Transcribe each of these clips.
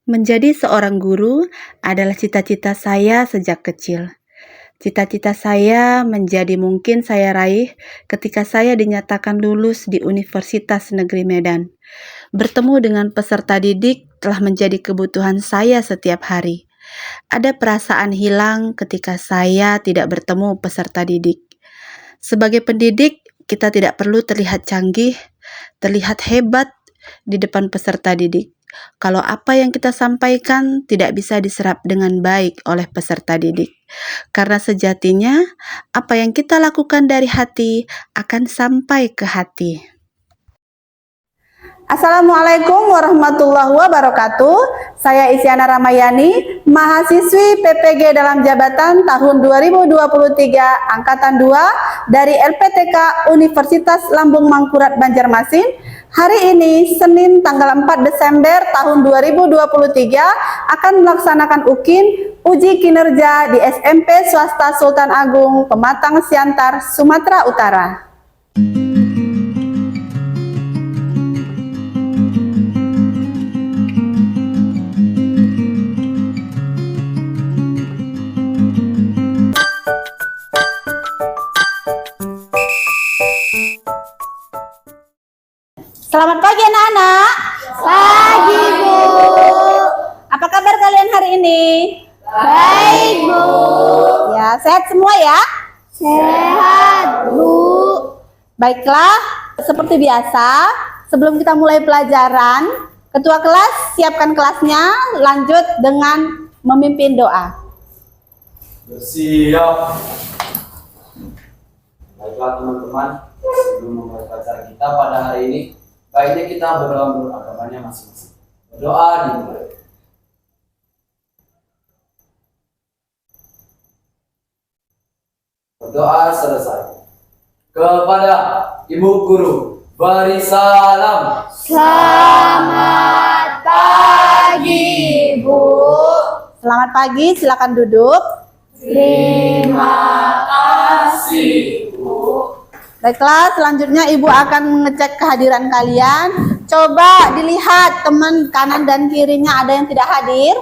Menjadi seorang guru adalah cita-cita saya sejak kecil. Cita-cita saya menjadi mungkin saya raih ketika saya dinyatakan lulus di Universitas Negeri Medan. Bertemu dengan peserta didik telah menjadi kebutuhan saya setiap hari. Ada perasaan hilang ketika saya tidak bertemu peserta didik. Sebagai pendidik, kita tidak perlu terlihat canggih, terlihat hebat di depan peserta didik. Kalau apa yang kita sampaikan tidak bisa diserap dengan baik oleh peserta didik. Karena sejatinya, apa yang kita lakukan dari hati akan sampai ke hati. Assalamualaikum warahmatullahi wabarakatuh. Saya Isyana Ramayani, mahasiswi PPG dalam jabatan tahun 2023 Angkatan 2 dari LPTK Universitas Lambung Mangkurat Banjarmasin. Hari ini Senin tanggal 4 Desember tahun 2023 akan melaksanakan uji kinerja di SMP Swasta Sultan Agung Pematang Siantar, Sumatera Utara. Selamat pagi anak-anak. Pagi, Bu. Apa kabar kalian hari ini? Baik, Bu. Ya, sehat semua ya? Sehat, Bu. Baiklah, seperti biasa, sebelum kita mulai pelajaran, ketua kelas siapkan kelasnya, lanjut dengan memimpin doa. Bersiap. Baiklah teman-teman, sebelum memulai pelajaran kita pada hari ini, baiknya kita berdoa menurut agamanya masing-masing. Berdoa dimulai. Berdoa selesai. Kepada Ibu Guru, beri salam. Selamat pagi, Bu. Selamat pagi, silakan duduk. Terima Kasih, Bu. Baiklah, selanjutnya Ibu akan mengecek kehadiran kalian. Coba dilihat teman kanan dan kirinya ada yang tidak hadir.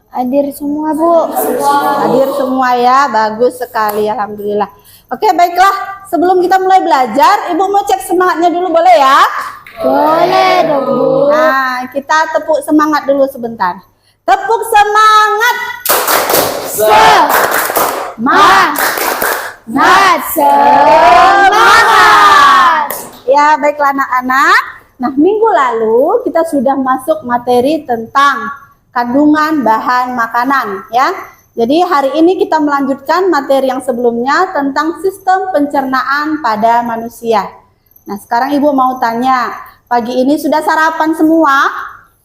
Hadir semua, Bu. Hadir semua ya, bagus sekali, alhamdulillah. Oke, baiklah, sebelum kita mulai belajar, Ibu mau cek semangatnya dulu, boleh ya? Boleh dong, Bu. Nah, kita tepuk semangat dulu sebentar. Tepuk semangat. Semangat. Ya, baiklah anak-anak. Nah, minggu lalu kita sudah masuk materi tentang kandungan bahan makanan ya. Jadi hari ini kita melanjutkan materi yang sebelumnya tentang sistem pencernaan pada manusia. Nah, sekarang Ibu mau tanya, pagi ini sudah sarapan semua?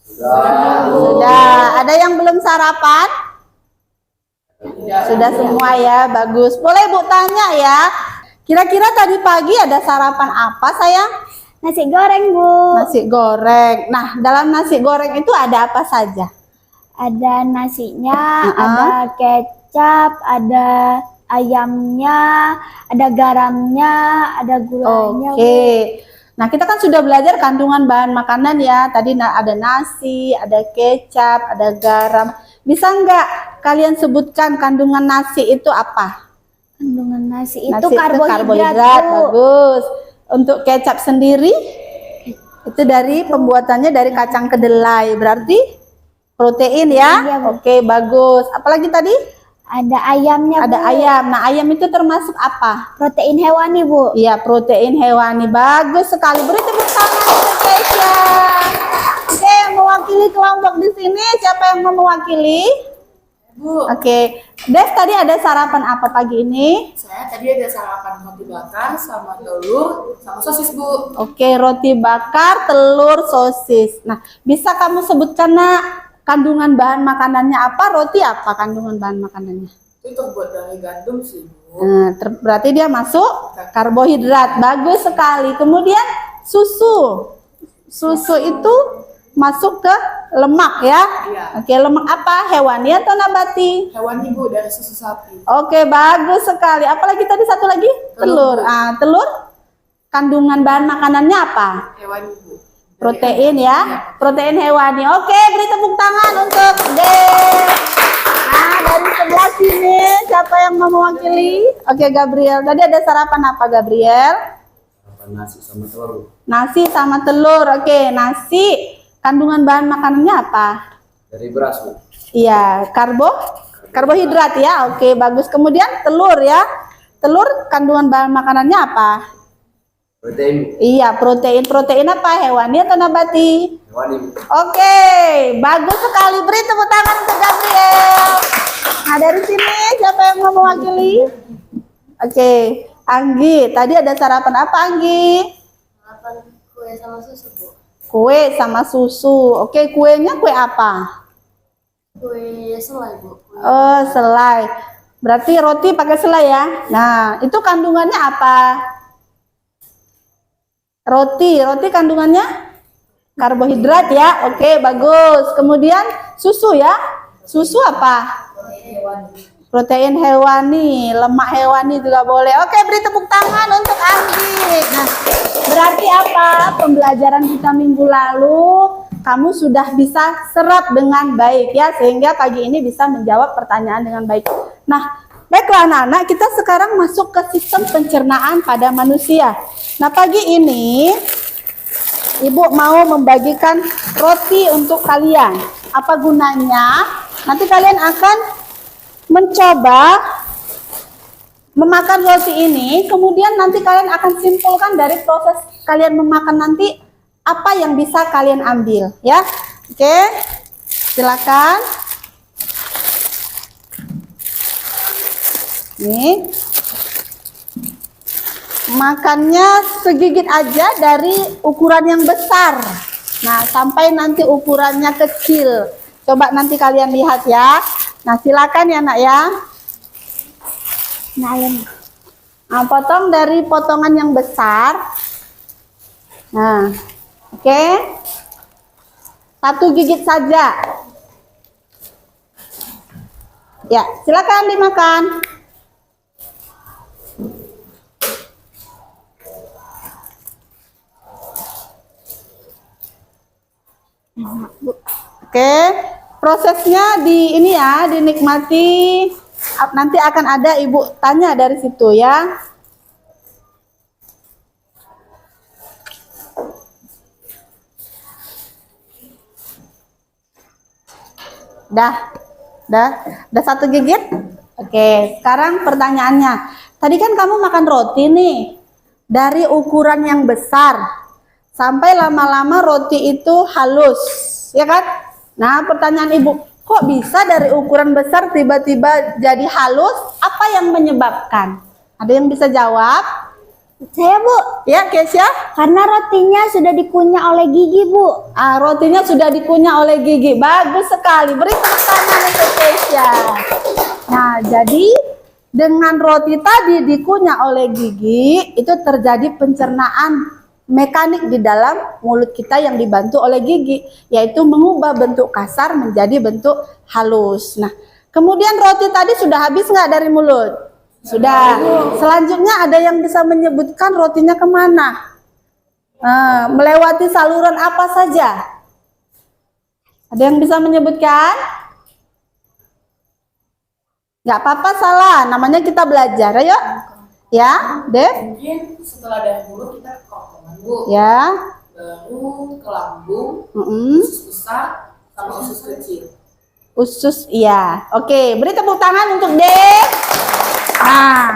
Sudah. Ada yang belum sarapan? Sudah semua ya, bagus. Boleh Bu tanya ya. Kira-kira tadi pagi ada sarapan apa sayang? Nasi goreng, Bu. Nasi goreng. Nah, dalam nasi goreng itu ada apa saja? Ada nasinya, ada kecap, ada ayamnya, ada garamnya, ada gulanya. Oke. Nah, kita kan sudah belajar kandungan bahan makanan ya. Tadi ada nasi, ada kecap, ada garam. Bisa nggak kalian sebutkan kandungan nasi itu apa? Kandungan nasi itu Nasi karbohidrat, Bu. bagus. Untuk kecap sendiri, itu dari pembuatannya dari kacang kedelai. Berarti protein ya? Iya, Bu. Oke, bagus. Apalagi tadi? Ada ayamnya, Ada Bu. ayam. Nah, ayam itu termasuk apa? Protein hewani, Bu. Iya, protein hewani. Bagus sekali. Beri tepuk tangan untuk Keisha. Oke, mewakili kelompok di sini. Siapa yang mau mewakili? Bu, Oke. Dev, tadi ada sarapan apa pagi ini? saya tadi ada sarapan roti bakar sama telur sama sosis, Bu. Oke, roti bakar, telur, sosis. Nah, bisa kamu sebutkan nak kandungan bahan makanannya apa? Roti apa kandungan bahan makanannya? Itu terbuat dari gandum sih, Bu. Nah, berarti dia masuk karbohidrat. Bagus sekali. Kemudian susu. Susu itu masuk ke lemak ya. Iya. Oke, lemak apa? Hewani atau nabati? Hewani, Bu, dari susu sapi. Oke, bagus sekali. Apalagi tadi satu lagi? Telur. Telur. Telur kandungan bahan makanannya apa? Hewani, Bu. Protein ya, protein hewani. Oke, beri tepuk tangan untuk D. Nah, dari sebelah sini siapa yang mau mewakili? Oke, Gabriel. Tadi ada sarapan apa, Gabriel? Sarapan nasi sama telur. Nasi sama telur. Oke, nasi. Kandungan bahan makanannya apa? Dari beras, Bu. Iya, karbohidrat ya. Oke, bagus. Kemudian telur ya. Telur kandungan bahan makanannya apa? Protein, Bu. Iya, protein. Protein apa? Hewani atau nabati? Hewani, Bu. Oke, bagus sekali. Beri tepuk tangan untuk Gabriel. Nah, dari sini siapa yang mau mewakili? Oke, Anggi. Tadi ada sarapan apa, Anggi? Sarapan kue sama susu, Bu. Kue sama susu. Oke, kuenya kue apa? Kue selai, Bu. Oh, selai. Berarti roti pakai selai ya. Nah, itu kandungannya apa? Roti kandungannya karbohidrat ya. Oke, bagus. Kemudian susu ya. Susu apa? Protein hewani, lemak hewani juga boleh. Oke, beri tepuk tangan untuk Anggi. Nah, berarti apa? Pembelajaran kita minggu lalu kamu sudah bisa serap dengan baik ya, sehingga pagi ini bisa menjawab pertanyaan dengan baik. Nah, baiklah anak-anak, kita sekarang masuk ke sistem pencernaan pada manusia. Nah, pagi ini Ibu mau membagikan roti untuk kalian. Apa gunanya? Nanti kalian akan mencoba memakan roti ini, kemudian nanti kalian akan simpulkan dari proses kalian memakan nanti apa yang bisa kalian ambil ya. Oke, silakan. Nih, makannya segigit aja dari ukuran yang besar. Nah, sampai nanti ukurannya kecil. Coba nanti kalian lihat ya. Nah, silakan ya nak ya. Nah, potong dari potongan yang besar. Nah, oke. Satu gigit saja. Ya, silakan dimakan. Oke, prosesnya di ini ya, dinikmati. Nanti akan ada ibu tanya dari situ ya. Dah satu gigit. Oke, sekarang pertanyaannya. Tadi kan kamu makan roti nih, dari ukuran yang besar. Sampai lama-lama roti itu halus, ya kan? Nah, pertanyaan ibu, kok bisa dari ukuran besar tiba-tiba jadi halus? Apa yang menyebabkan? Ada yang bisa jawab? Saya, Bu. Ya, Kesya? Karena rotinya sudah dikunyah oleh gigi, Bu. Rotinya sudah dikunyah oleh gigi. Bagus sekali. Beri tepuk tangan untuk Kesya. Nah, jadi dengan roti tadi dikunyah oleh gigi, itu terjadi pencernaan mekanik di dalam mulut kita yang dibantu oleh gigi, yaitu mengubah bentuk kasar menjadi bentuk halus. Nah, kemudian roti tadi sudah habis nggak dari mulut? Sudah. Selanjutnya ada yang bisa menyebutkan rotinya kemana? Melewati saluran apa saja? Ada yang bisa menyebutkan? Nggak apa-apa, salah. Namanya kita belajar, ayo. Ya, Dev? Mungkin setelah dari mulut kita ke kerongkongan, Bu. Ya. Baru ke lambung, Mm-mm. usus besar, sama usus kecil. Usus, iya. Oke, beri tepuk tangan untuk Dev. Nah,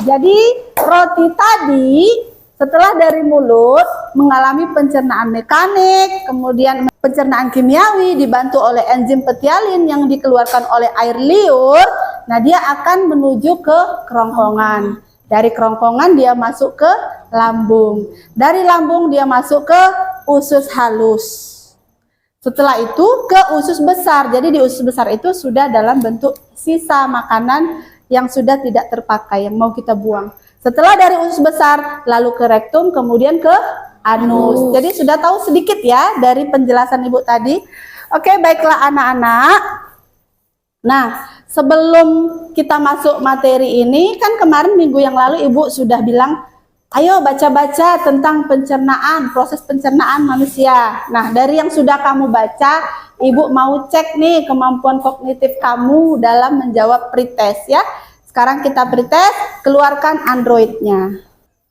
jadi roti tadi setelah dari mulut mengalami pencernaan mekanik, kemudian pencernaan kimiawi dibantu oleh enzim petialin yang dikeluarkan oleh air liur. Nah, dia akan menuju ke kerongkongan. Dari kerongkongan dia masuk ke lambung. Dari lambung dia masuk ke usus halus. Setelah itu ke usus besar. Jadi di usus besar itu sudah dalam bentuk sisa makanan yang sudah tidak terpakai, yang mau kita buang. Setelah dari usus besar, lalu ke rektum, kemudian ke anus. Jadi sudah tahu sedikit ya dari penjelasan ibu tadi. Oke, baiklah anak-anak. Nah, sebelum kita masuk materi ini, kan kemarin minggu yang lalu ibu sudah bilang Ayo baca-baca tentang pencernaan, proses pencernaan manusia. Nah, dari yang sudah kamu baca, Ibu mau cek nih kemampuan kognitif kamu dalam menjawab pretest ya. Sekarang kita pretest, keluarkan Android-nya.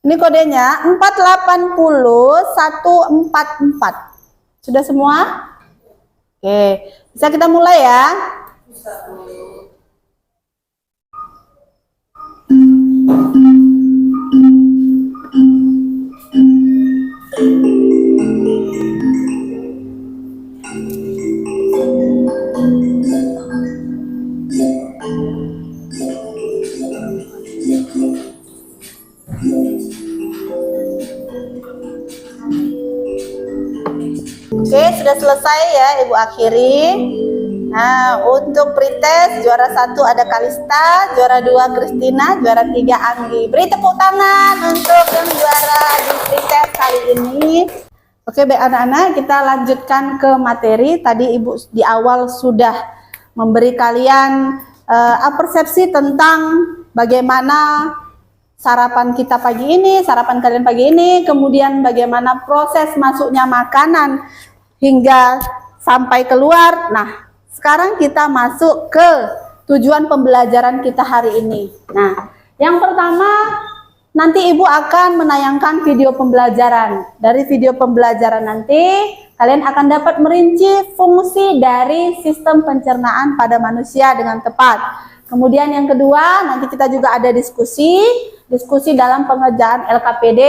Ini kodenya 480144. Sudah semua? Oke, bisa kita mulai ya. Oke, sudah selesai ya Ibu akhiri. Nah, untuk pretest juara 1 ada Kalista, juara 2 Kristina, juara 3 Anggi. Beri tepuk tangan untuk yang juara di pretest kali ini. Oke, baik anak-anak, kita lanjutkan ke materi. Tadi Ibu di awal sudah memberi kalian persepsi tentang bagaimana sarapan kita pagi ini, sarapan kalian pagi ini, kemudian bagaimana proses masuknya makanan hingga sampai keluar. Nah, sekarang kita masuk ke tujuan pembelajaran kita hari ini. Nah, yang pertama, nanti Ibu akan menayangkan video pembelajaran. Dari video pembelajaran nanti, kalian akan dapat merinci fungsi dari sistem pencernaan pada manusia dengan tepat. Kemudian yang kedua, nanti kita juga ada diskusi dalam pengerjaan LKPD.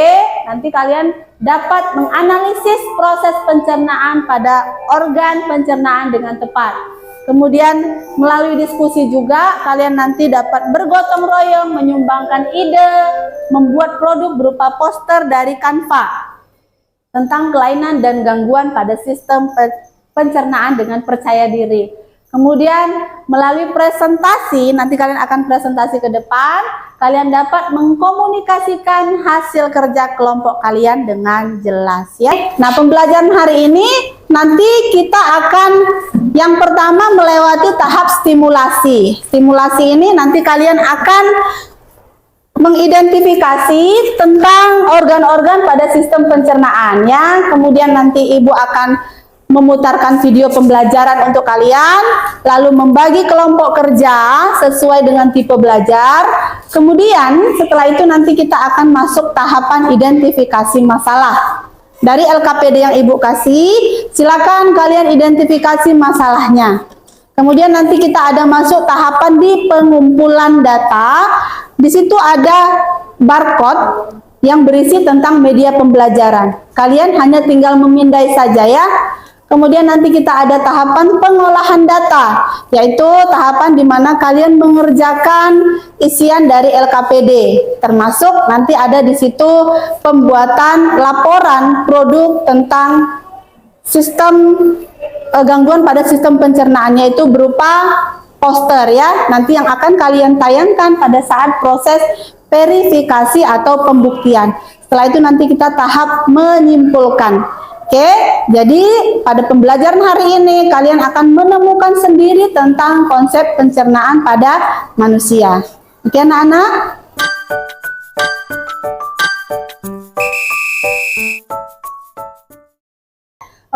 Nanti kalian dapat menganalisis proses pencernaan pada organ pencernaan dengan tepat. Kemudian melalui diskusi juga kalian nanti dapat bergotong royong menyumbangkan ide, membuat produk berupa poster dari Canva tentang kelainan dan gangguan pada sistem pencernaan dengan percaya diri. Kemudian melalui presentasi, nanti kalian akan presentasi ke depan, kalian dapat mengkomunikasikan hasil kerja kelompok kalian dengan jelas ya. Nah, pembelajaran hari ini nanti kita akan yang pertama melewati tahap stimulasi. Stimulasi ini nanti kalian akan mengidentifikasi tentang organ-organ pada sistem pencernaan ya. Kemudian nanti Ibu akan memutarkan video pembelajaran untuk kalian, lalu membagi kelompok kerja sesuai dengan tipe belajar. Kemudian setelah itu nanti kita akan masuk tahapan identifikasi masalah. Dari LKPD yang Ibu kasih, silakan kalian identifikasi masalahnya. Kemudian nanti kita ada masuk tahapan di pengumpulan data. Di situ ada barcode yang berisi tentang media pembelajaran. Kalian hanya tinggal memindai saja ya. Kemudian nanti kita ada tahapan pengolahan data, yaitu tahapan di mana kalian mengerjakan isian dari LKPD, termasuk nanti ada di situ pembuatan laporan produk tentang sistem gangguan pada sistem pencernaannya, itu berupa poster ya, nanti yang akan kalian tayangkan pada saat proses verifikasi atau pembuktian. Setelah itu nanti kita tahap menyimpulkan. Oke, jadi pada pembelajaran hari ini kalian akan menemukan sendiri tentang konsep pencernaan pada manusia. Oke anak-anak?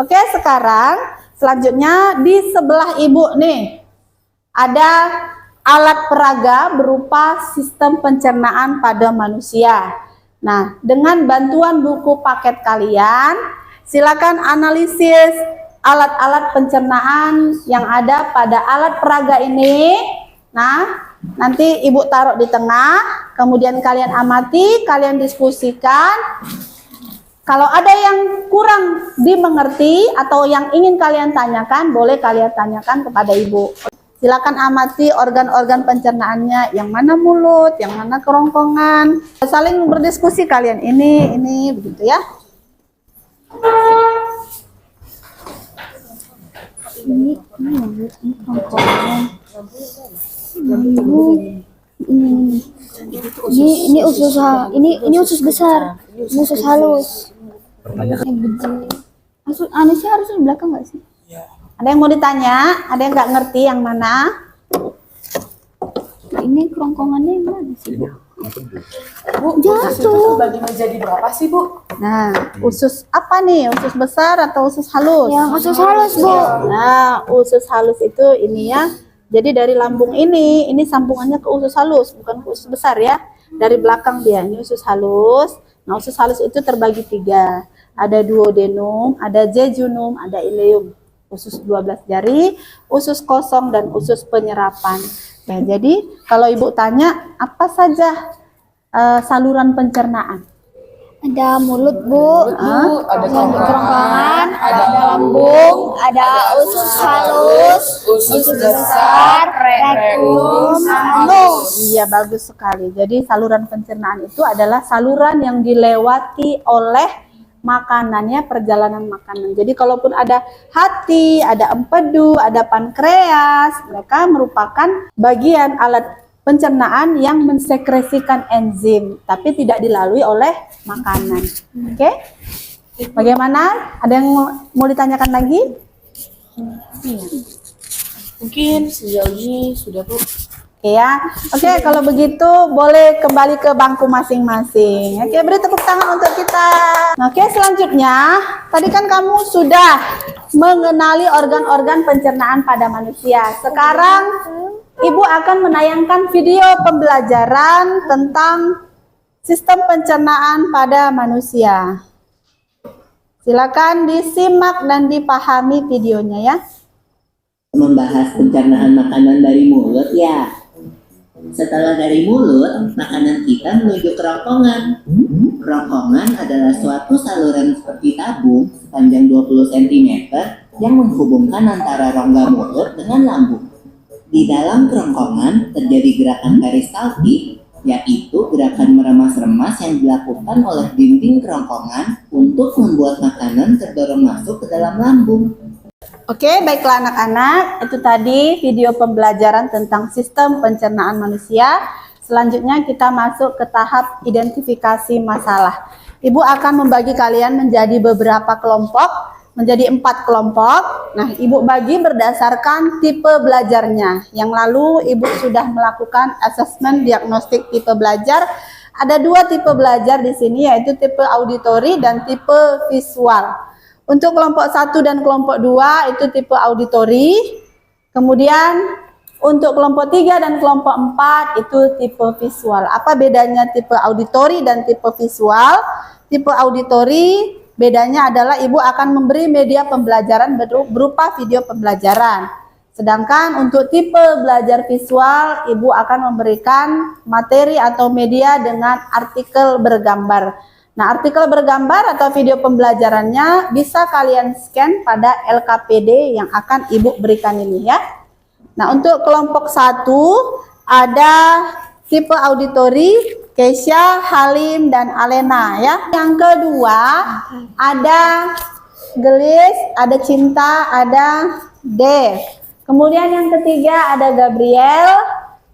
Oke, sekarang selanjutnya di sebelah Ibu nih ada alat peraga berupa sistem pencernaan pada manusia. Nah, dengan bantuan buku paket kalian, silakan analisis alat-alat pencernaan yang ada pada alat peraga ini. Nah, nanti Ibu taruh di tengah, kemudian kalian amati, kalian diskusikan. Kalau ada yang kurang dimengerti atau yang ingin kalian tanyakan, boleh kalian tanyakan kepada Ibu. Silakan amati organ-organ pencernaannya, yang mana mulut, yang mana kerongkongan. Saling berdiskusi kalian, ini, begitu ya. Ini usus ini usus besar, ini usus halus. Anusnya harus di belakang nggak sih? Ada yang mau ditanya? Ada yang nggak ngerti yang mana? Ini kerongkongannya yang mana sih? Bu, usus itu terbagi menjadi berapa sih, Bu? Nah, usus apa nih? Usus besar atau usus halus? Yang usus halus, Bu. Nah, usus halus itu ini ya. Jadi dari lambung ini sambungannya ke usus halus, bukan ke usus besar ya. Dari belakang dia, ini usus halus. Nah, usus halus itu terbagi 3. Ada duodenum, ada jejunum, ada ileum. Usus 12 jari, usus kosong, dan usus penyerapan. Ya, jadi kalau Ibu tanya, apa saja saluran pencernaan? Ada mulut, Bu. Ada Kerongkongan, ada lambung, ada usus halus, usus besar, rektum, anus. Iya, bagus sekali. Jadi saluran pencernaan itu adalah saluran yang dilewati oleh makanannya, perjalanan makanan. Jadi kalaupun ada hati, ada empedu, ada pankreas, mereka merupakan bagian alat pencernaan yang mensekresikan enzim, tapi tidak dilalui oleh makanan. Oke? Bagaimana? Ada yang mau ditanyakan lagi? Mungkin sejauh ini sudah, Bu. Oke ya. Oke, kalau begitu boleh kembali ke bangku masing-masing. Oke, beri tepuk tangan untuk kita. Oke, selanjutnya, tadi kan kamu sudah mengenali organ-organ pencernaan pada manusia. Sekarang Ibu akan menayangkan video pembelajaran tentang sistem pencernaan pada manusia. Silakan disimak dan dipahami videonya ya. Membahas pencernaan makanan dari mulut ya. Setelah dari mulut, makanan kita menuju kerongkongan. Kerongkongan adalah suatu saluran seperti tabung sepanjang 20 cm yang menghubungkan antara rongga mulut dengan lambung. Di dalam kerongkongan terjadi gerakan peristaltik, yaitu gerakan meremas-remas yang dilakukan oleh dinding kerongkongan untuk membuat makanan terdorong masuk ke dalam lambung. Oke, baiklah anak-anak, itu tadi video pembelajaran tentang sistem pencernaan manusia. Selanjutnya kita masuk ke tahap identifikasi masalah. Ibu akan membagi kalian menjadi beberapa kelompok, menjadi 4 kelompok. Nah, Ibu bagi berdasarkan tipe belajarnya. Yang lalu Ibu sudah melakukan asesmen diagnostik tipe belajar. Ada 2 tipe belajar di sini, yaitu tipe auditori dan tipe visual. Untuk kelompok 1 dan kelompok 2 itu tipe auditori. Kemudian untuk kelompok 3 dan kelompok 4 itu tipe visual. Apa bedanya tipe auditori dan tipe visual? Tipe auditori bedanya adalah Ibu akan memberi media pembelajaran berupa video pembelajaran. Sedangkan untuk tipe belajar visual, Ibu akan memberikan materi atau media dengan artikel bergambar. Nah, artikel bergambar atau video pembelajarannya bisa kalian scan pada LKPD yang akan Ibu berikan ini ya. Nah, untuk kelompok 1 ada tipe auditori, Kesha, Halim, dan Alena ya. Yang kedua ada Gelis, ada Cinta, ada Dev. Kemudian yang ketiga ada Gabriel,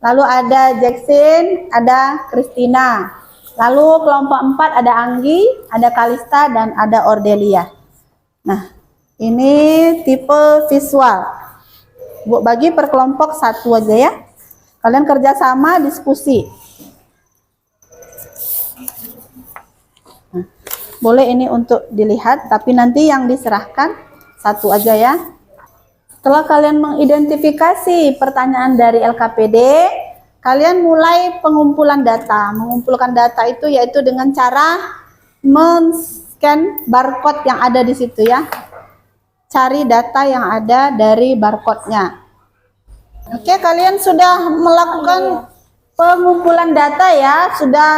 lalu ada Jackson, ada Christina. Lalu kelompok 4 ada Anggi, ada Kalista, dan ada Ordelia. Nah, ini tipe visual. Bu bagi per kelompok 1 aja ya. Kalian kerjasama diskusi. Nah, boleh ini untuk dilihat, tapi nanti yang diserahkan 1 aja ya. Setelah kalian mengidentifikasi pertanyaan dari LKPD, kalian mulai pengumpulan data. Mengumpulkan data itu yaitu dengan cara men-scan barcode yang ada di situ ya. Cari data yang ada dari barcode-nya. Oke, kalian sudah melakukan pengumpulan data ya, sudah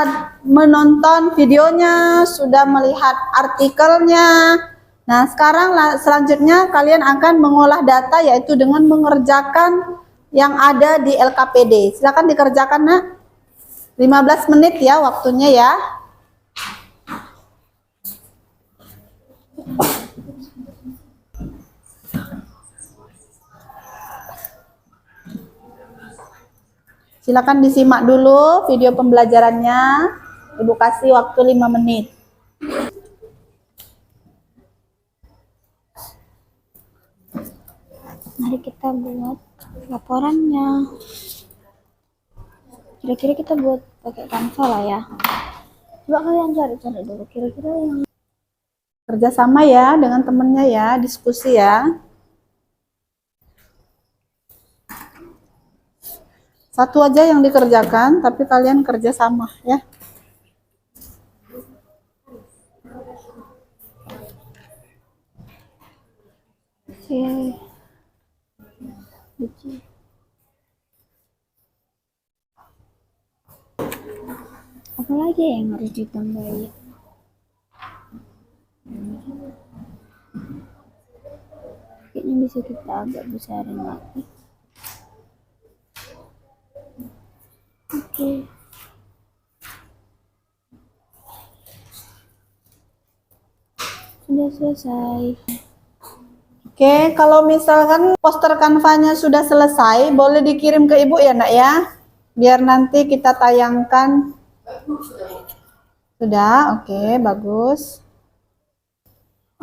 menonton videonya, sudah melihat artikelnya. Nah, sekarang selanjutnya kalian akan mengolah data yaitu dengan mengerjakan yang ada di LKPD. Silakan dikerjakan, Nak. 15 menit ya waktunya ya. Silakan disimak dulu video pembelajarannya. Ibu kasih waktu 5 menit. Mari kita buat laporannya. Kira-kira kita buat pakai Canva lah ya. Coba kalian cari-cari dulu kira-kira yang Kerjasama ya dengan temennya ya, diskusi ya. Satu aja yang dikerjakan, tapi kalian kerjasama ya. apa lagi yang harus ditambahin? Kayaknya bisa kita agak besarin lagi. Oke. Sudah selesai. Oke, kalau misalkan poster kanvanya sudah selesai, boleh dikirim ke Ibu ya, Nak ya. Biar nanti kita tayangkan. Sudah, oke, bagus.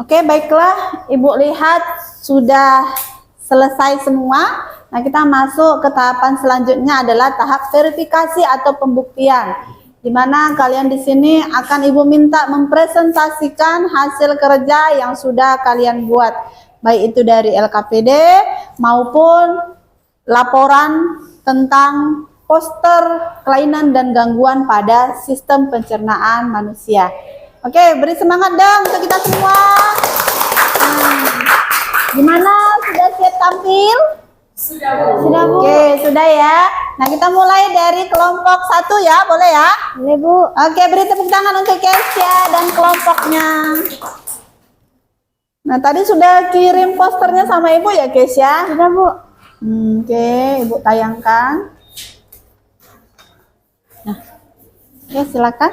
Oke, baiklah. Ibu lihat sudah selesai semua. Nah, kita masuk ke tahapan selanjutnya adalah tahap verifikasi atau pembuktian. Di mana kalian di sini akan Ibu minta mempresentasikan hasil kerja yang sudah kalian buat. Baik itu dari LKPD maupun laporan tentang poster kelainan dan gangguan pada sistem pencernaan manusia. Oke, beri semangat dong untuk kita semua. Gimana? Sudah siap tampil? Sudah, Bu. Sudah, Bu. Oke, sudah ya. Nah, kita mulai dari kelompok 1 ya, boleh ya? Boleh, Bu. Oke, beri tepuk tangan untuk Kesya dan kelompoknya. Nah, tadi sudah kirim posternya sama Ibu ya, Kesya? Sudah, Bu. Oke, Ibu tayangkan. Nah, oke, silakan.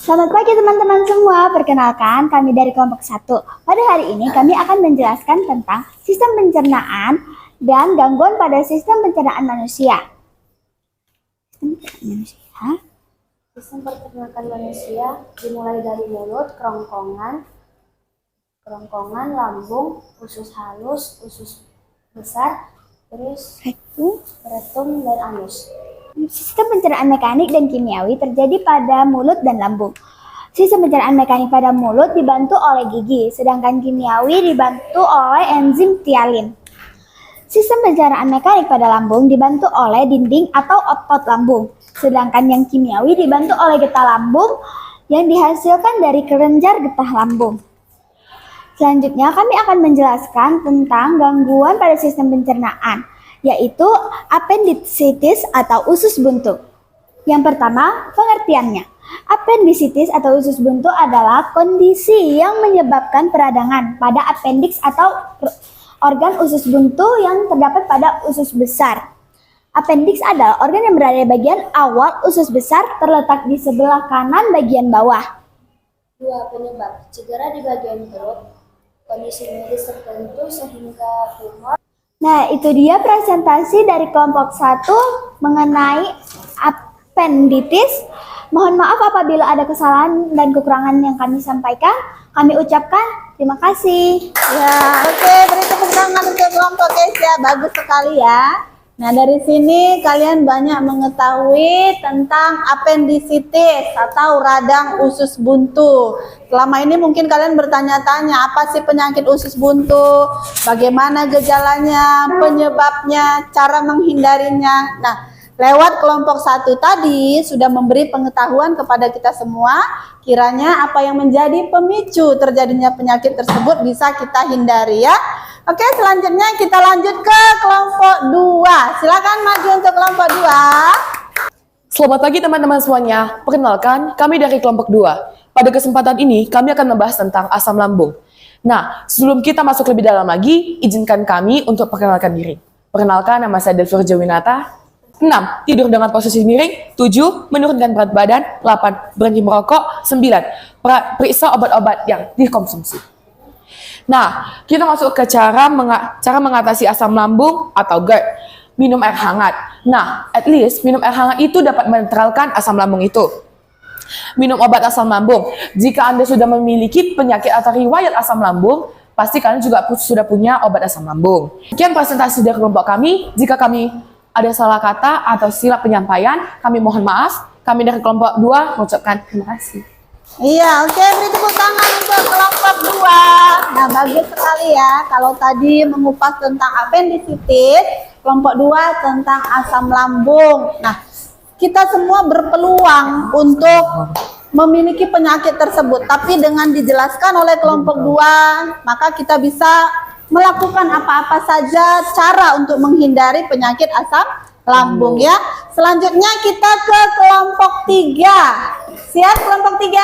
Selamat pagi teman-teman semua, perkenalkan kami dari kelompok 1. Pada hari ini kami akan menjelaskan tentang sistem pencernaan dan gangguan pada sistem pencernaan manusia. Sistem peternakan manusia dimulai dari mulut, kerongkongan, lambung, usus halus, usus besar, terus rektum dan anus. Sistem pencernaan mekanik dan kimiawi terjadi pada mulut dan lambung. Sistem pencernaan mekanik pada mulut dibantu oleh gigi, sedangkan kimiawi dibantu oleh enzim tialin. Sistem pencernaan mekanik pada lambung dibantu oleh dinding atau otot lambung, sedangkan yang kimiawi dibantu oleh getah lambung yang dihasilkan dari kelenjar getah lambung. Selanjutnya kami akan menjelaskan tentang gangguan pada sistem pencernaan, yaitu appendicitis atau usus buntu. Yang pertama, pengertiannya. Appendicitis atau usus buntu adalah kondisi yang menyebabkan peradangan pada appendix atau organ usus buntu yang terdapat pada usus besar. Appendix adalah organ yang berada di bagian awal usus besar, terletak di sebelah kanan bagian bawah. 2. Penyebab cedera di bagian perut, kondisi medis tertentu sehingga tumor. Nah, itu dia presentasi dari kelompok 1 mengenai appendicitis. Mohon maaf apabila ada kesalahan dan kekurangan yang kami sampaikan. Kami ucapkan terima kasih. Ya, oke, beri tepuk tangan untuk kelompok Kesya, bagus sekali ya. Nah, dari sini kalian banyak mengetahui tentang appendicitis atau radang usus buntu. Selama ini mungkin kalian bertanya-tanya, apa sih penyakit usus buntu? Bagaimana gejalanya, penyebabnya, cara menghindarinya? Nah, lewat kelompok 1 tadi sudah memberi pengetahuan kepada kita semua, kiranya apa yang menjadi pemicu terjadinya penyakit tersebut bisa kita hindari ya. Oke, selanjutnya kita lanjut ke kelompok 2. Silakan maju untuk kelompok 2. Selamat pagi teman-teman semuanya. Perkenalkan, kami dari kelompok 2. Pada kesempatan ini, kami akan membahas tentang asam lambung. Nah, sebelum kita masuk lebih dalam lagi, izinkan kami untuk perkenalkan diri. Perkenalkan, nama saya Delvir Jawinata. 6. Tidur dengan posisi miring. 7. Menurunkan berat badan. 8. Berhenti merokok. 9. Periksa obat-obat yang dikonsumsi. Nah, kita masuk ke cara mengatasi asam lambung atau GERD. Minum air hangat. Nah, at least minum air hangat itu dapat menetralkan asam lambung itu. Minum obat asam lambung. Jika Anda sudah memiliki penyakit atau riwayat asam lambung, pasti kalian juga sudah punya obat asam lambung. Sekian presentasi dari kelompok kami. Jika kami ada salah kata atau silap penyampaian, kami mohon maaf. Kami dari kelompok 2 mengucapkan terima kasih. Iya, oke, beri tepuk tangan untuk kelompok 2. Nah, bagus sekali ya. Kalau tadi mengupas tentang apendisitis, kelompok 2 tentang asam lambung. Nah, kita semua berpeluang untuk memiliki penyakit tersebut. Tapi dengan dijelaskan oleh kelompok 2, maka kita bisa melakukan apa-apa saja cara untuk menghindari penyakit asam lambung ya. Selanjutnya kita ke kelompok 3. Siap kelompok 3?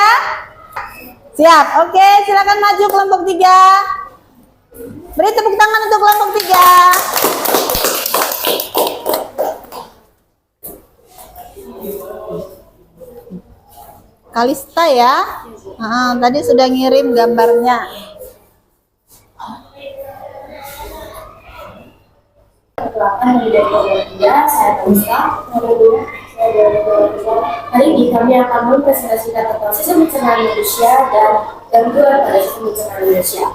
Siap. Oke, silakan maju kelompok 3. Beri tepuk tangan untuk kelompok 3. Kalista ya. Tadi sudah ngirim gambarnya. Perkenalkan dari kelompok 3, saya Kalista. Hari ini kami akan mempresentasikan tentang sistem pencernaan manusia dan gangguan pada sistem pencernaan manusia.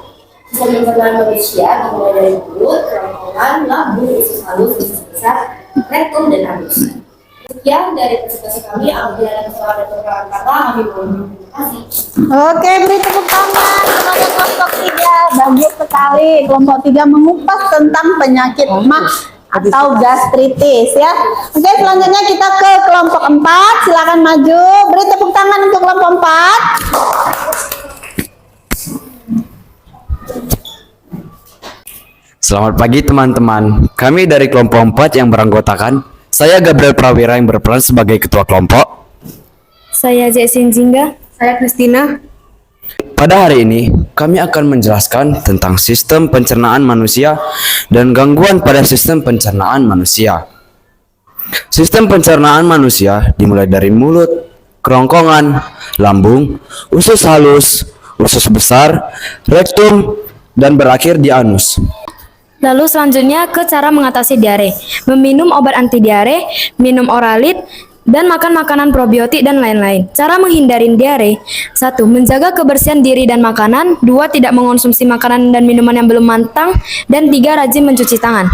Sistem pencernaan manusia dimulai dari mulut, kerongkongan, lambung, usus halus, usus besar, rektum, dan anus. Sekian dari presentasi kami. Apabila ada kesalahan dan kekurangan kata, kami mohon terima kasih. Oke, beri tepuk tangan kepada kelompok 3. Bagus sekali. Kelompok 3 mengupas tentang penyakit mah atau gastritis ya. Oke, selanjutnya kita ke kelompok 4. Silakan maju. Beri tepuk tangan untuk kelompok 4. Selamat pagi teman-teman. Kami dari kelompok 4 yang beranggotakan, saya Gabriel Prawira yang berperan sebagai ketua kelompok. Saya Jasin Jingga. Saya Kristina. Pada hari ini, kami akan menjelaskan tentang sistem pencernaan manusia dan gangguan pada sistem pencernaan manusia. Sistem pencernaan manusia dimulai dari mulut, kerongkongan, lambung, usus halus, usus besar, rektum, dan berakhir di anus. Lalu selanjutnya ke cara mengatasi diare. Meminum obat anti diare, minum oralit, dan makan makanan probiotik dan lain-lain. Cara menghindari diare: 1. Menjaga kebersihan diri dan makanan. 2. Tidak mengonsumsi makanan dan minuman yang belum matang. Dan 3. Rajin mencuci tangan.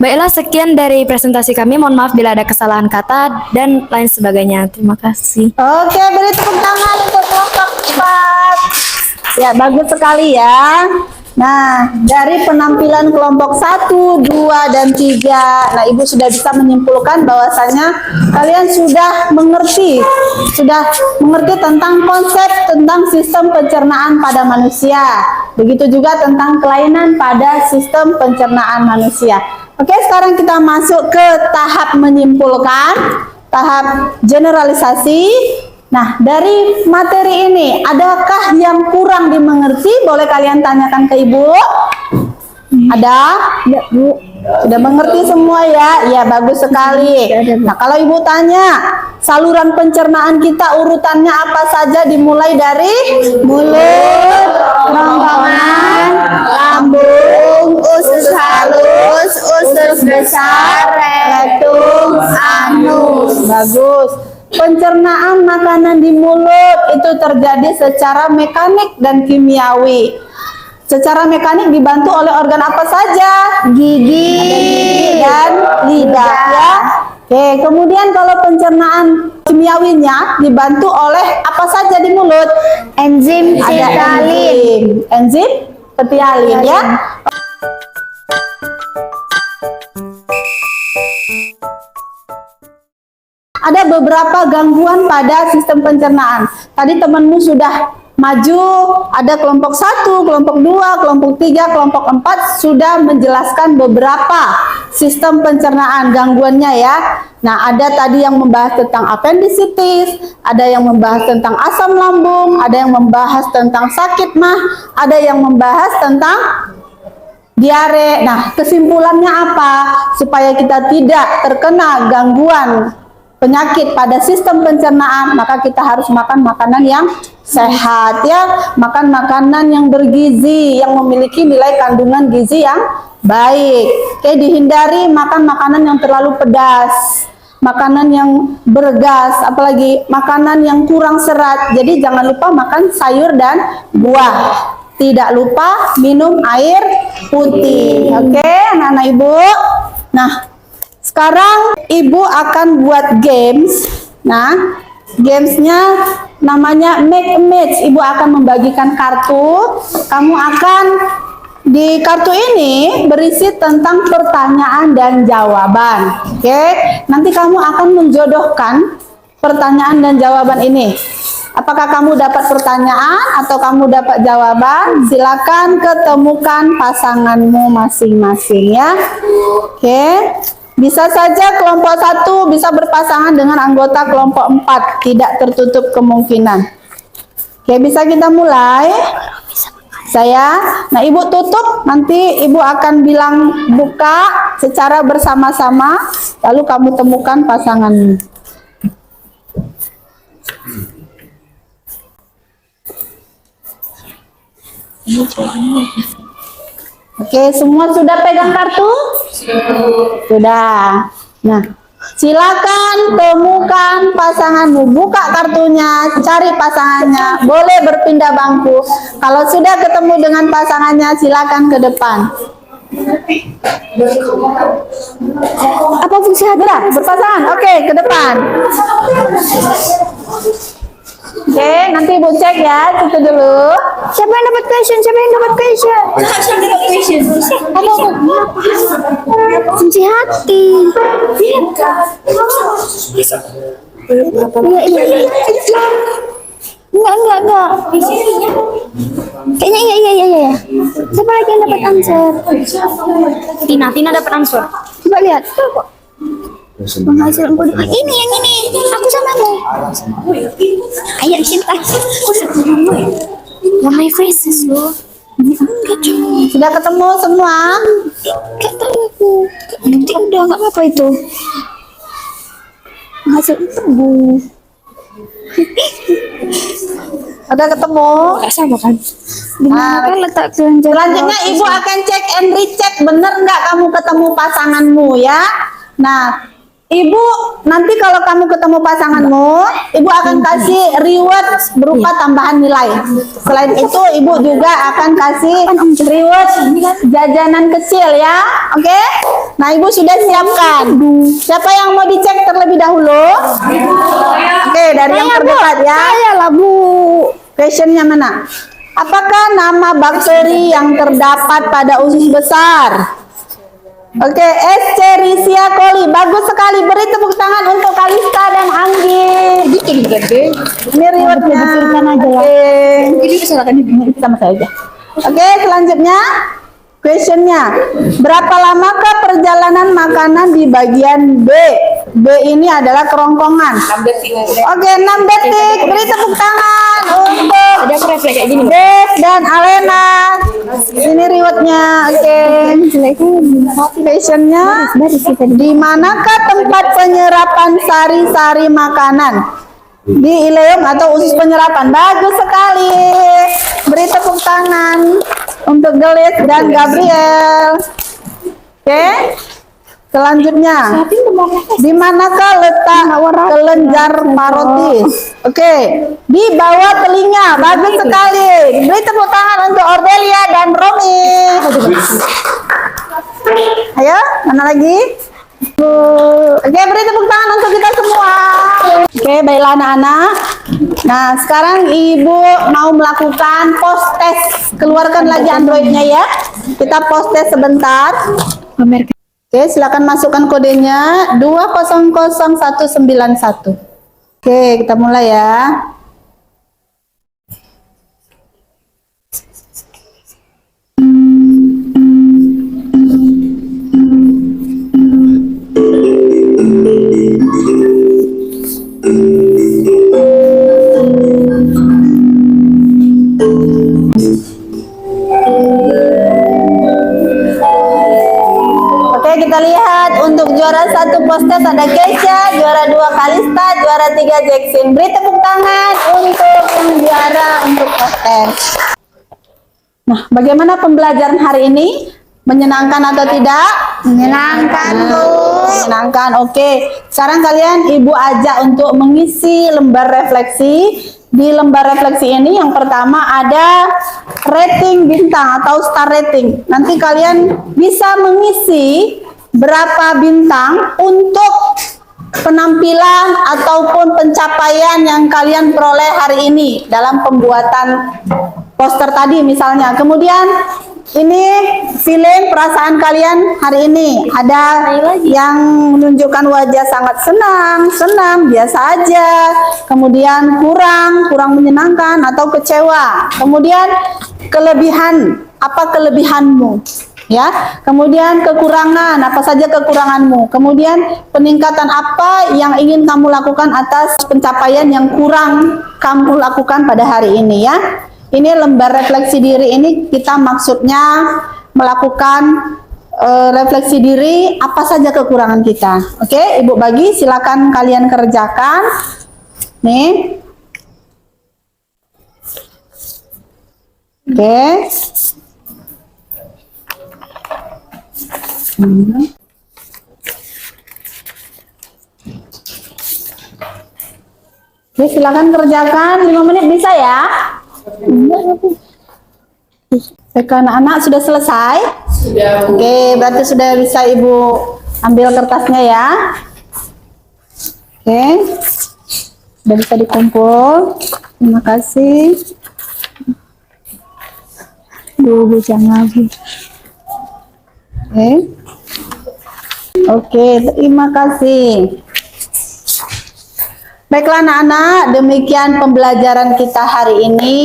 Baiklah, sekian dari presentasi kami. Mohon maaf bila ada kesalahan kata dan lain sebagainya. Terima kasih. Oke, beri tepuk tangan untuk kelompok 4. Ya, bagus sekali ya. Nah, dari penampilan kelompok 1, 2, dan 3, nah Ibu sudah bisa menyimpulkan bahwasanya kalian sudah mengerti tentang konsep tentang sistem pencernaan pada manusia. Begitu juga tentang kelainan pada sistem pencernaan manusia. Oke, sekarang kita masuk ke tahap menyimpulkan, tahap generalisasi. Nah, dari materi ini, adakah yang kurang dimengerti? Boleh kalian tanyakan ke Ibu. Ada? Ya, Bu. Sudah mengerti semua ya? Ya, bagus sekali. Nah, kalau Ibu tanya, saluran pencernaan kita urutannya apa saja dimulai dari mulut, kerongkongan, lambung, usus halus, usus besar, rektum, anus. Bagus. Pencernaan makanan di mulut itu terjadi secara mekanik dan kimiawi. Secara mekanik dibantu oleh organ apa saja? Gigi dan lidah ya. Oke, kemudian kalau pencernaan kimiawinya dibantu oleh apa saja di mulut? Enzim petialin. Enzim petialin ya. Ada beberapa gangguan pada sistem pencernaan. Tadi temanmu sudah maju, ada kelompok 1, kelompok 2, kelompok 3, kelompok 4 sudah menjelaskan beberapa sistem pencernaan gangguannya ya. Nah, ada tadi yang membahas tentang apendisitis, ada yang membahas tentang asam lambung, ada yang membahas tentang sakit mah, ada yang membahas tentang diare. Nah, kesimpulannya apa? Supaya kita tidak terkena gangguan penyakit pada sistem pencernaan, maka kita harus makan makanan yang sehat ya, makan makanan yang bergizi, yang memiliki nilai kandungan gizi yang baik. Oke, dihindari makan makanan yang terlalu pedas, makanan yang bergas, apalagi makanan yang kurang serat. Jadi jangan lupa makan sayur dan buah. tidak lupa minum air putih. Oke, anak-anak ibu. Nah, sekarang ibu akan buat games. Nah, gamesnya namanya make a match. Ibu akan membagikan kartu. Kamu akan di kartu ini berisi tentang pertanyaan dan jawaban. Oke, nanti kamu akan menjodohkan pertanyaan dan jawaban ini. Apakah kamu dapat pertanyaan atau kamu dapat jawaban? Silakan ketemukan pasanganmu masing-masing ya. Oke. Bisa saja kelompok 1 bisa berpasangan dengan anggota kelompok 4, tidak tertutup kemungkinan. Oke, bisa kita mulai? Nah ibu tutup, nanti ibu akan bilang buka secara bersama-sama, lalu kamu temukan pasanganmu. Oke, semua sudah pegang kartu? Sudah. Nah, silakan temukan pasanganmu. Buka kartunya, cari pasangannya. Boleh berpindah bangku. Kalau sudah ketemu dengan pasangannya, silakan ke depan. Apa fungsi hadirah? Berpasangan. Oke, ke depan. Oke, nanti ibu cek ya, itu dulu. Siapa yang dapat question? Siapa yang dapat question? Apa? Kunci hati. Iya. Enggak. Kayaknya iya. Siapa lagi yang dapat answer? Tina dapat answer. Coba lihat. Penghasilan kode. Ini yang ini. Aku sama lo. Ayo cinta. Aku sama lo. Yang my faces lo. Sudah ketemu semua? Gak tahu aku. Nanti udah nggak apa-apa itu. Penghasilan tebu. Udah ketemu? Gak sama kan? Dimana kan letak kelenjar? Selanjutnya ibu akan cek and recheck, bener nggak kamu ketemu pasanganmu ya. Nah, ibu nanti kalau kamu ketemu pasanganmu, ibu akan kasih reward berupa tambahan nilai. Selain itu, ibu juga akan kasih reward jajanan kecil ya. Oke? Nah, ibu sudah siapkan. Siapa yang mau dicek terlebih dahulu? Oke, dari yang terdekat ya. Saya lah Bu. Questionnya mana? Apakah nama bakteri yang terdapat pada usus besar? Oke, Escherichia coli. Bagus sekali. Beri tepuk tangan untuk Kalista dan Anggi. Ini rewardnya. Ini silakan sama saja. Oke, selanjutnya questionnya. Berapa lamakah perjalanan makanan di bagian B? B ini adalah kerongkongan. Oke, 6 detik. Beri tepuk tangan untuk Des dan Alena. Ini rewardnya. Oke. Questionnya. Di manakah tempat penyerapan sari-sari makanan? Di ileum atau usus penyerapan. Bagus sekali. Beri tepuk tangan untuk Gelis dan Gabriel. Oke. Selanjutnya, di manakah letak kelenjar parotis? Oke, di bawah telinga. Bagus sekali. Beri tepuk tangan untuk Ordelia dan Romi. Ayo, mana lagi? Oke, beri tepuk tangan untuk kita semua. Oke, baiklah anak-anak. Nah, sekarang ibu mau melakukan post test. Keluarkan lagi Androidnya ya. Kita post test sebentar. Oke, silakan masukkan kodenya 200191. Oke, kita mulai ya. Kita lihat untuk juara 1 postes ada Keisha, juara 2 Kalista, juara 3 Jackson. Beri tepuk tangan untuk yang juara untuk postes. Nah, bagaimana pembelajaran hari ini? Menyenangkan atau tidak? Menyenangkan, Bu. Menyenangkan. Oke. Sekarang kalian ibu ajak untuk mengisi lembar refleksi di lembar refleksi ini yang pertama ada rating bintang atau star rating. Nanti kalian bisa mengisi berapa bintang untuk penampilan ataupun pencapaian yang kalian peroleh hari ini dalam pembuatan poster tadi misalnya. Kemudian ini feeling perasaan kalian hari ini. Ada yang menunjukkan wajah sangat senang, biasa aja. Kemudian kurang menyenangkan atau kecewa. Kemudian kelebihan, apa kelebihanmu? Ya, kemudian kekurangan, apa saja kekuranganmu. Kemudian peningkatan apa yang ingin kamu lakukan atas pencapaian yang kurang kamu lakukan pada hari ini ya. Ini lembar refleksi diri ini kita maksudnya melakukan refleksi diri apa saja kekurangan kita. Oke, Ibu bagi, silakan kalian kerjakan. Nih. Oke. Oke, silakan kerjakan 5 menit bisa ya. Oke, anak-anak sudah selesai? Sudah. Oke, berarti sudah bisa Ibu ambil kertasnya ya. Oke. Sudah bisa dikumpul. Terima kasih. Jangan lagi. Oke, terima kasih. Baiklah anak-anak, demikian pembelajaran kita hari ini.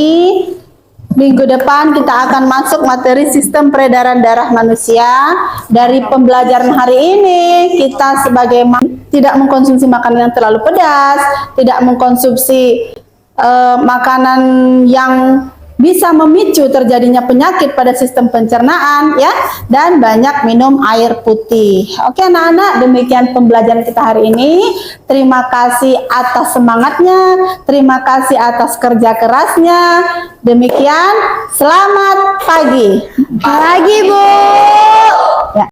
Minggu depan kita akan masuk materi sistem peredaran darah manusia. Dari pembelajaran hari ini, kita sebagai tidak mengkonsumsi makanan yang terlalu pedas, tidak mengkonsumsi makanan yang bisa memicu terjadinya penyakit pada sistem pencernaan ya, dan banyak minum air putih. Oke anak-anak, demikian pembelajaran kita hari ini. Terima kasih atas semangatnya, terima kasih atas kerja kerasnya. Demikian, selamat pagi. Pagi Bu.